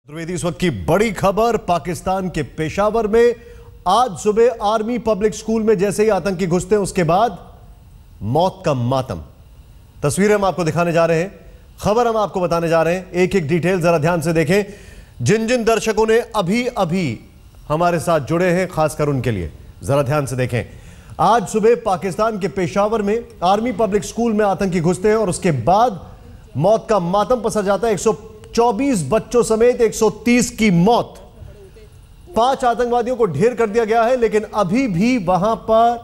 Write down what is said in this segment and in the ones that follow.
द्विवेदी इस वक्त की बड़ी खबर पाकिस्तान के पेशावर में आज सुबह आर्मी पब्लिक स्कूल में जैसे ही आतंकी घुसते हैं उसके बाद मौत का मातम। तस्वीरें हम आपको दिखाने जा रहे हैं, खबर हम आपको बताने जा रहे हैं, एक एक डिटेल जरा ध्यान से देखें। जिन जिन दर्शकों ने अभी अभी हमारे साथ जुड़े हैं खासकर उनके लिए जरा ध्यान से देखें। आज सुबह पाकिस्तान के पेशावर में आर्मी पब्लिक स्कूल में आतंकी घुसते हैं और उसके बाद मौत का मातम पसर जाता है। 124 बच्चों समेत 130 की मौत। 5 आतंकवादियों को ढेर कर दिया गया है, लेकिन अभी भी वहां पर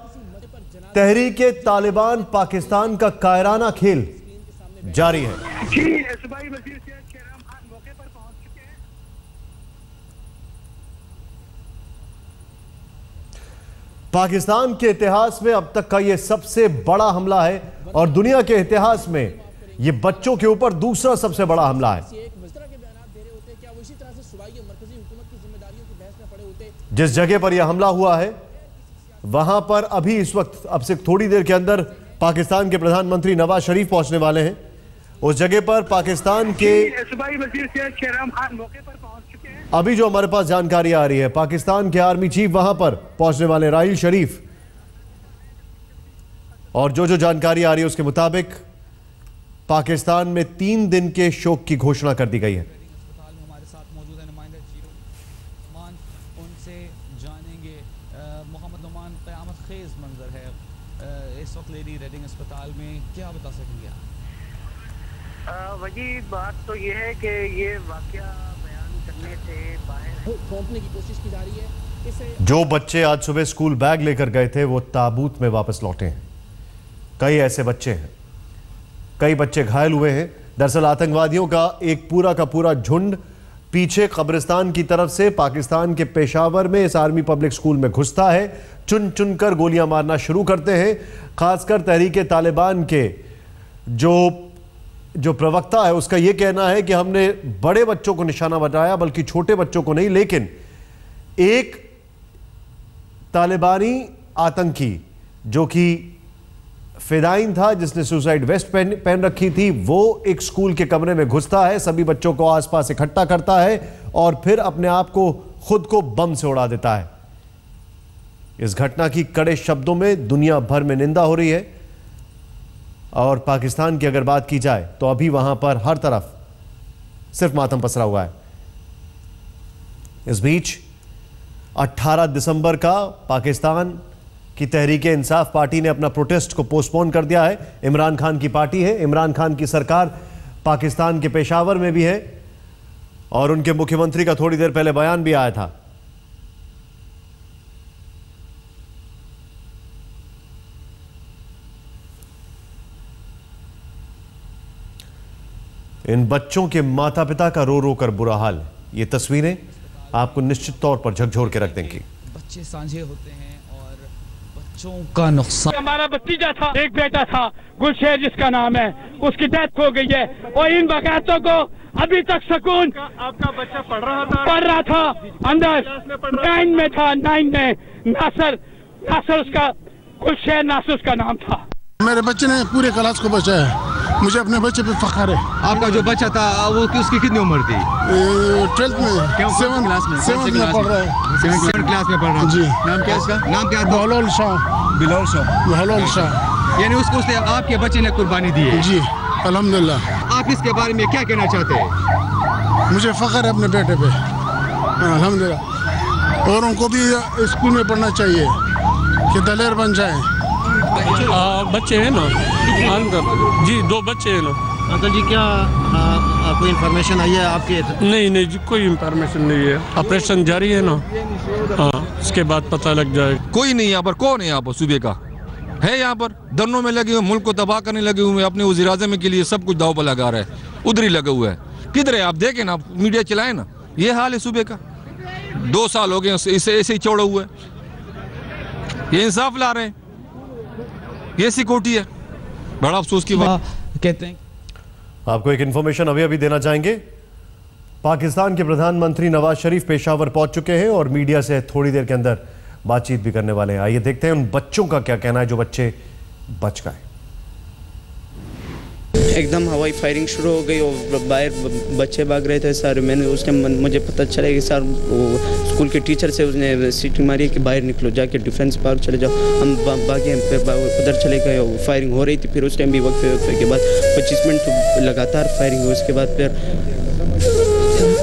तहरीके तालिबान पाकिस्तान का कायराना खेल जारी है। पाकिस्तान के इतिहास में अब तक का यह सबसे बड़ा हमला है और दुनिया के इतिहास में यह बच्चों के ऊपर दूसरा सबसे बड़ा हमला है। जिस जगह पर यह हमला हुआ है वहां पर अभी इस वक्त अब से थोड़ी देर के अंदर पाकिस्तान के प्रधानमंत्री नवाज शरीफ पहुंचने वाले हैं। उस जगह पर पाकिस्तान के अभी जो हमारे पास जानकारी आ रही है, पाकिस्तान के आर्मी चीफ वहां पर पहुंचने वाले राहील शरीफ, और जो जानकारी आ रही है उसके मुताबिक पाकिस्तान में 3 दिन के शोक की घोषणा कर दी गई है। हमारे साथ मौजूद है नुमाइंदा नुमान, उनसे जानेंगे। मोहम्मद नुमान, क़यामत खेज मंजर है इस वक्त लेडी रेडिंग अस्पताल में, क्या बता सकेंगे आप? वही बात तो ये है कि ये वाकया बयान करने से बाहर सौंपने की कोशिश की जा रही है। इसे जो बच्चे आज सुबह स्कूल बैग लेकर गए थे वो ताबूत में वापस लौटे हैं। कई ऐसे बच्चे हैं, कई बच्चे घायल हुए हैं। दरअसल आतंकवादियों का एक पूरा का पूरा झुंड पीछे कब्रिस्तान की तरफ से पाकिस्तान के पेशावर में इस आर्मी पब्लिक स्कूल में घुसता है, चुन चुन कर गोलियां मारना शुरू करते हैं। खासकर तहरीके तालिबान के जो प्रवक्ता है उसका यह कहना है कि हमने बड़े बच्चों को निशाना बनाया, बल्कि छोटे बच्चों को नहीं। लेकिन एक तालिबानी आतंकी जो कि फिदाइन था, जिसने सुसाइड वेस्ट पहन रखी थी, वो एक स्कूल के कमरे में घुसता है, सभी बच्चों को आसपास इकट्ठा करता है और फिर अपने आप को खुद को बम से उड़ा देता है। इस घटना की कड़े शब्दों में दुनिया भर में निंदा हो रही है और पाकिस्तान की अगर बात की जाए तो अभी वहां पर हर तरफ सिर्फ मातम पसरा हुआ है। इस बीच 18 दिसंबर का पाकिस्तान की तहरीके इंसाफ पार्टी ने अपना प्रोटेस्ट को पोस्टपोन कर दिया है। इमरान खान की पार्टी है, इमरान खान की सरकार पाकिस्तान के पेशावर में भी है और उनके मुख्यमंत्री का थोड़ी देर पहले बयान भी आया था। इन बच्चों के माता पिता का रो रो कर बुरा हाल है। ये तस्वीरें आपको निश्चित तौर पर झकझोर के रख देंगी। बच्चे साझे होते हैं और बच्चों का नुकसान। हमारा भतीजा था, एक बेटा था गुलशेर जिसका नाम है, उसकी डेथ हो गई है और इन बगायतों को अभी तक सुकून। आपका बच्चा पढ़ रहा था अंदर 9 में था, 9 में। नासर उसका, गुलशेर नासर उसका नाम था। मेरे बच्चे ने पूरे क्लास को बचाया, मुझे अपने बच्चे पे फख्र है। आपका जो बच्चा था वो उसकी कितनी उम्र थी? 12th में, 7th क्लास में, 7th में पढ़ रहा है। 7th क्लास में पढ़ रहा है जी। नाम क्या इसका? नाम क्या? बहलोल शाह। यानी उसको आपके बच्चे ने कुर्बानी दी है जी, अल्हम्दुलिल्लाह। आप इसके बारे में क्या कहना चाहते हैं? मुझे फख्र है अपने बेटे पे, अल्हम्दुलिल्लाह। और उनको भी स्कूल में पढ़ना चाहिए कि दलेर बन जाए। बच्चे हैं ना अंदर जी, 2 बच्चे हैं ना। अंकल जी, क्या आपको इन्फॉर्मेशन आई है आपके? नहीं जी, कोई इन्फॉर्मेशन नहीं है। ऑपरेशन जारी है ना, हाँ, उसके बाद पता लग जाएगा। कोई नहीं यहाँ पर। कौन है यहाँ पर सूबे का? है यहाँ पर धरनों में लगे हुए, मुल्क को तबाह करने लगे हुए, अपने वज़ीर-ए-आज़म के लिए सब कुछ दाव पर लगा रहा है, उधर ही लगा हुआ है। किधर है? आप देखें ना, मीडिया चलाए ना। ये हाल है सूबे का। 2 साल हो गए इसे ऐसे ही छोड़ा हुआ है। ये इंसाफ ला रहे हैं, ये सिक्योरिटी है। बड़ा अफसोस की बात। कहते हैं आपको एक इंफॉर्मेशन अभी देना चाहेंगे। पाकिस्तान के प्रधानमंत्री नवाज शरीफ पेशावर पहुंच चुके हैं और मीडिया से थोड़ी देर के अंदर बातचीत भी करने वाले हैं। आइए देखते हैं उन बच्चों का क्या कहना है जो बच्चे बच गए। एकदम हवाई फायरिंग शुरू हो गई और बाहर बच्चे भाग रहे थे सर। मैंने उस टाइम मुझे पता चला कि सर वो स्कूल के टीचर से उसने सीटी मारी कि बाहर निकलो, जाके डिफेंस पार्क चले जाओ। हम भागे, फिर उधर चले गए, फायरिंग हो रही थी। फिर उस टाइम भी वक्फे के बाद 25 मिनट तो लगातार फायरिंग हुई। उसके बाद फिर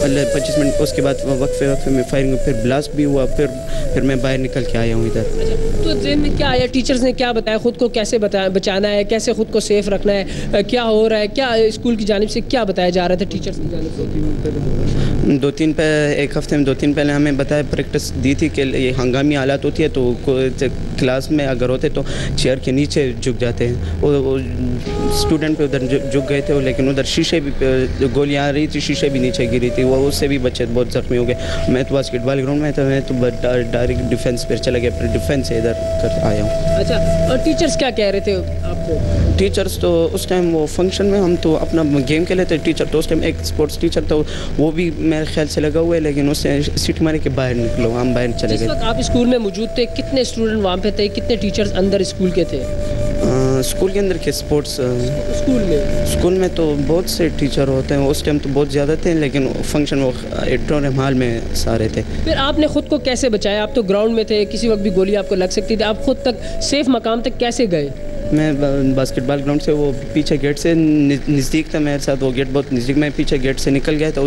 25 मिनट उसके बाद वक्फे में फायरिंग, फिर ब्लास्ट भी हुआ। फिर मैं बाहर निकल के आया हूँ इधर। तो जेन में क्या आया, टीचर्स ने क्या बताया, खुद को कैसे बचाना है, कैसे खुद को सेफ रखना है, क्या हो रहा है, क्या स्कूल की जानिब से क्या बताया जा रहा था टीचर्स की जानिब से? एक हफ्ते में 2-3 पहले हमें बताया, प्रैक्टिस दी थी कि ये हंगामी हालात होती है तो क्लास में अगर होते तो चेयर के नीचे झुक जाते हैं। वो स्टूडेंट पे उधर झुक गए थे, लेकिन उधर शीशे भी गोलियाँ आ रही थी, शीशे भी नीचे गिरी थी, वो उससे भी बच्चे बहुत ज़ख्मी हो गए। मैं तो बास्केटबॉल ग्राउंड में था, मैं तो डायरेक्ट डिफेंस पर चला गया, फिर डिफेंस से इधर कर आया हूँ। अच्छा, और टीचर्स क्या कह रहे थे आपको? टीचर्स तो उस टाइम वो फंक्शन में हम तो अपना गेम खेले थे। टीचर तो उस टाइम एक स्पोर्ट्स टीचर था, वो भी मेरे ख्याल से लगा हुआ है, लेकिन उससे सीट मारे के बाहर निकलो, हम बाहर चले गए। आप स्कूल में मौजूद थे, कितने स्टूडेंट वहाँ पे थे, कितने टीचर्स अंदर स्कूल के थे? स्कूल के अंदर के स्पोर्ट्स स्कूल में तो बहुत से टीचर होते हैं। उस टाइम तो बहुत ज़्यादा थे, लेकिन फंक्शन वो ऑडिटोरियम हॉल में सारे थे। फिर आपने खुद को कैसे बचाया? आप तो ग्राउंड में थे, किसी वक्त भी गोली आपको लग सकती थी, आप खुद तक सेफ मकाम तक कैसे गए? मैं बास्केटबॉल ग्राउंड से वो पीछे गेट से नज़दीक था मेरे साथ, वो गेट बहुत नज़दीक, मैं पीछे गेट से निकल गया था।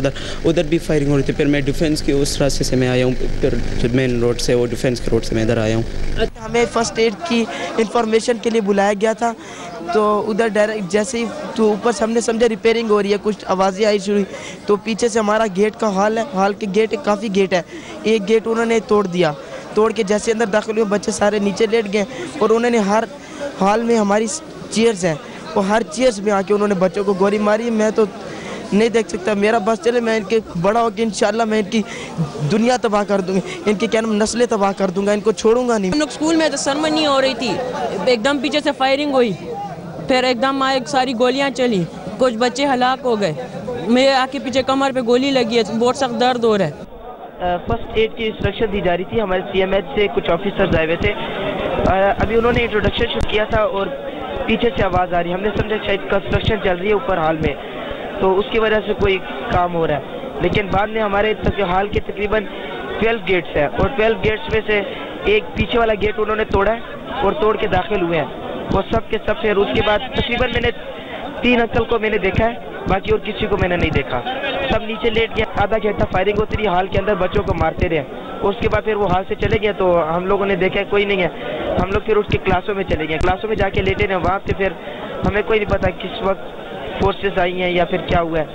उधर भी फायरिंग हो रही थी। फिर मैं डिफेंस की उस रास्ते से मैं आया हूँ, फिर मेन रोड से वो डिफेंस के रोड से मैं इधर आया हूँ। हमें फ़र्स्ट एड की इंफॉर्मेशन के लिए बुलाया गया था, तो उधर डायरेक्ट जैसे ही तो ऊपर से हमने समझा रिपेयरिंग हो रही है, कुछ आवाज़ें आई शुरू, तो पीछे से हमारा गेट का हॉल है, हॉल के गेट काफ़ी गेट है, एक गेट उन्होंने तोड़ दिया। तोड़ के जैसे अंदर दाखिल हुए, बच्चे सारे नीचे लेट गए और उन्होंने हर हॉल में हमारी चेयर्स हैं, वो हर चेयर्स में आके उन्होंने बच्चों को गोली मारी। मैं तो नहीं देख सकता, मेरा बस चले, मैं इनके बड़ा होकर इंशाल्लाह मैं इनकी दुनिया तबाह कर दूँगी, इनकी क्या नाम नस्लें तबाह कर दूँगा, इनको छोड़ूंगा नहीं। हम लोग स्कूल में तो सरमनी हो रही थी, एकदम पीछे से फायरिंग हुई, फिर एकदम आए सारी गोलियाँ चली, कुछ बच्चे हलाक हो गए, मेरे आके पीछे कमर पे गोली लगी है, बहुत सख्त दर्द हो रहा है। फर्स्ट एड की इंस्ट्रक्शन दी जा रही थी, हमारे CMH से कुछ ऑफिसर्स आए हुए थे। अभी उन्होंने इंट्रोडक्शन शुरू किया था और पीछे से आवाज़ आ रही है, हमने समझा शायद कंस्ट्रक्शन चल रही है ऊपर हॉल में, तो उसकी वजह से कोई काम हो रहा है। लेकिन बाद में हमारे हॉल के तकरीबन 12 गेट्स हैं और 12 गेट्स में से एक पीछे वाला गेट उन्होंने तोड़ा है और तोड़ के दाखिल हुए हैं वो सब के सब। फिर उसके बाद तकरीबन मैंने 3 अंकल को मैंने देखा है, बाकी और किसी को मैंने नहीं देखा, सब नीचे लेट गए। आधा घंटा फायरिंग होती रही, हॉल के अंदर बच्चों को मारते रहे। उसके बाद फिर वो हॉल से चले गए, तो हम लोगों ने देखा कोई नहीं है, हम लोग फिर उसके क्लासों में चले गए, क्लासों में जाके लेटे रहे। वहाँ से फिर हमें कोई नहीं पता किस वक्त फोर्सेस आई हैं या फिर क्या हुआ है,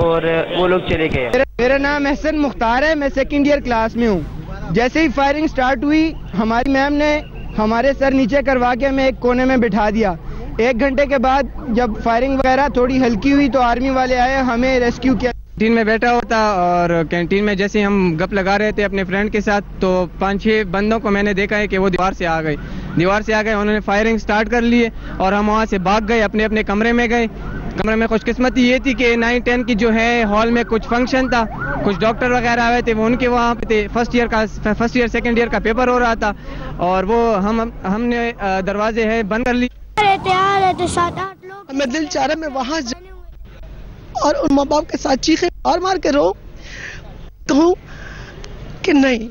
और वो लोग चले गए। मेरा नाम एहसन मुख्तार है, मैं 2nd ईयर क्लास में हूँ। जैसे ही फायरिंग स्टार्ट हुई, हमारी मैम ने हमारे सर नीचे करवा के हमें एक कोने में बिठा दिया। 1 घंटे के बाद जब फायरिंग वगैरह थोड़ी हल्की हुई तो आर्मी वाले आए, हमें रेस्क्यू किया। कैंटीन में बैठा होता और कैंटीन में जैसे हम गप लगा रहे थे अपने फ्रेंड के साथ, तो 5-6 बंदों को मैंने देखा है कि वो दीवार से आ गए, उन्होंने फायरिंग स्टार्ट कर लिए और हम वहाँ से भाग गए, अपने अपने कमरे में गए। कमरे में खुशकिस्मती ये थी कि 9-10 की जो है हॉल में कुछ फंक्शन था, कुछ डॉक्टर वगैरह आए थे, वो उनके वहाँ पे थे। फर्स्ट ईयर 2nd ईयर का पेपर हो रहा था और वो हमने दरवाजे है बंद कर लिए। रहते 7-8 लोग, मैं दिल चाह रहा मैं वहाँ और उन माँ बाप के साथ चीखे और मार के रो, कहूँ कि नहीं,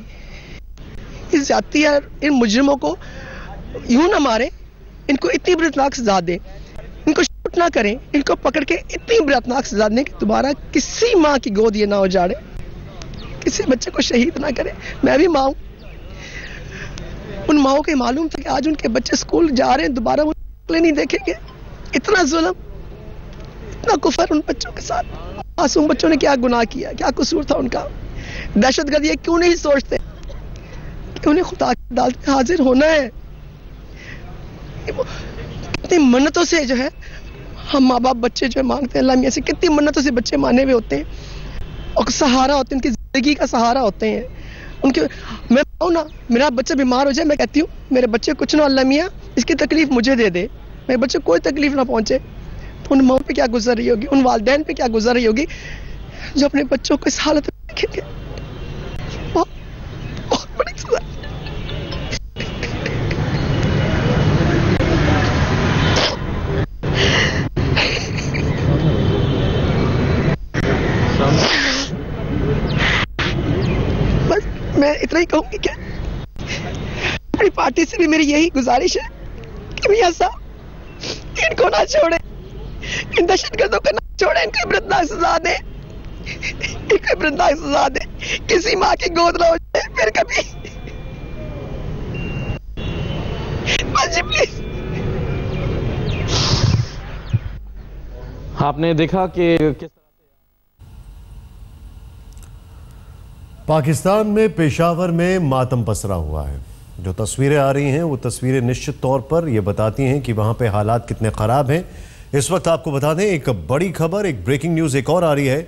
इस जाती है, इन मुजरिमों को यूं ना मारे, इनको इतनी बरतनाक सजा दे, इनको शूट ना करें, इनको पकड़ के इतनी बरतनाक सजा दें कि दोबारा किसी माँ की गोद ये ना उजाड़े, किसी बच्चे को शहीद ना करे। मैं भी माँ हूँ, उन माओं को मालूम था कि आज उनके बच्चे स्कूल जा रहे हैं, दोबारा वो नहीं देखेंगे। इतना जुल्म, इतना कुफर उन बच्चों के साथ। मासूम बच्चों ने क्या गुनाह किया, क्या कसूर था उनका? दहशतगर्द ये क्यों नहीं सोचते कि उन्हें खुदा की अदालत में हाजिर होना है? कितनी मन्नतों से जो है हम माँ बाप बच्चे जो है मांगते हैं अल्लाह मियां से, कितनी मन्नतों से बच्चे माने हुए होते हैं और सहारा होते हैं, उनकी जिंदगी का सहारा होते हैं उनके। मैं कहूँ ना, मेरा बच्चा बीमार हो जाए, मैं कहती हूँ मेरे बच्चे कुछ ना अल्लाह मियां इसकी तकलीफ मुझे दे दे, मेरे बच्चे कोई तकलीफ ना पहुंचे। तो उन माँ पे क्या गुजर रही होगी, उन वालिदैन पे क्या गुजर रही होगी जो अपने बच्चों को इस हालत में देखेंगे। बहुत बड़ी सजा। मैं इतना ही कहूँगी कि अपनी पार्टी से भी मेरी यही गुजारिश है कि मियां साहब इनको ना छोड़े, इन दहशतगर्दों को ना छोड़े, इनको इबरतनाक सजा दे, इनको इबरतनाक सजा दे, किसी माँ की गोद ना हो जाए फिर कभी। जी प्लीज। आपने देखा कि किस पाकिस्तान में पेशावर में मातम पसरा हुआ है। जो तस्वीरें आ रही हैं वो तस्वीरें निश्चित तौर पर ये बताती हैं कि वहाँ पे हालात कितने ख़राब हैं। इस वक्त आपको बता दें एक बड़ी खबर, एक ब्रेकिंग न्यूज़ एक और आ रही है।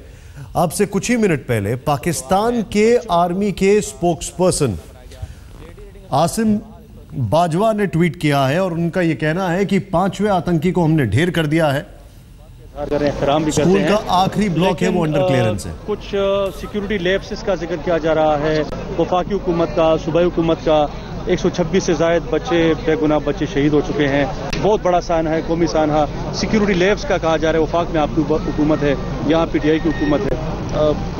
अब से कुछ ही मिनट पहले पाकिस्तान के आर्मी के स्पोक्सपर्सन आसिम बाजवा ने ट्वीट किया है और उनका ये कहना है कि 5वें आतंकी को हमने ढेर कर दिया है। एहतराम भी करते स्कूल हैं। का आखिरी ब्लॉक है वो अंडर क्लियरेंस है। कुछ सिक्योरिटी लैप्सेस का जिक्र किया जा रहा है, वफाकी हुकूमत का, सूबाई हुकूमत का। 126 से ज़ायद बच्चे, बेगुनाह बच्चे शहीद हो चुके हैं। बहुत बड़ा सानहा है, कौमी सानहा। सिक्योरिटी लैब्स का कहा जा रहा है, वफाक में आपकी हुकूमत है, यहाँ PTI की हुकूमत है।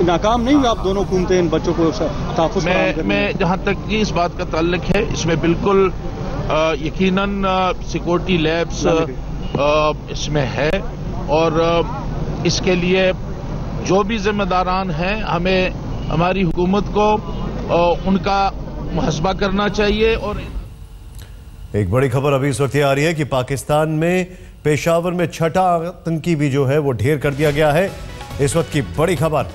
नाकाम नहीं हुई आप दोनों हुकूमतें इन बच्चों को तहफ़्फ़ुज़ मैं जहाँ तक कि इस बात का ताल्लुक है, इसमें बिल्कुल यकीनन सिक्योरिटी लैब्स इसमें है और इसके लिए जो भी जिम्मेदारान हैं हमें हमारी हुकूमत को उनका मुहस्बा करना चाहिए। और एक बड़ी खबर अभी इस वक्त ये आ रही है कि पाकिस्तान में पेशावर में छठा आतंकी भी जो है वो ढेर कर दिया गया है। इस वक्त की बड़ी खबर।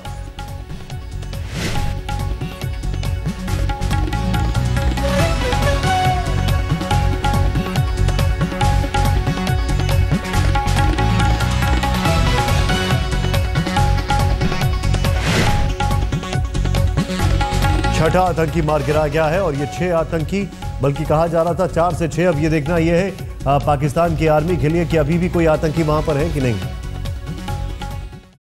छठा आतंकी मार गिराया गया है और ये 6 आतंकी, बल्कि कहा जा रहा था 4 से 6। अब ये देखना ये है पाकिस्तान की आर्मी के लिए कि अभी भी कोई आतंकी वहां पर है कि नहीं।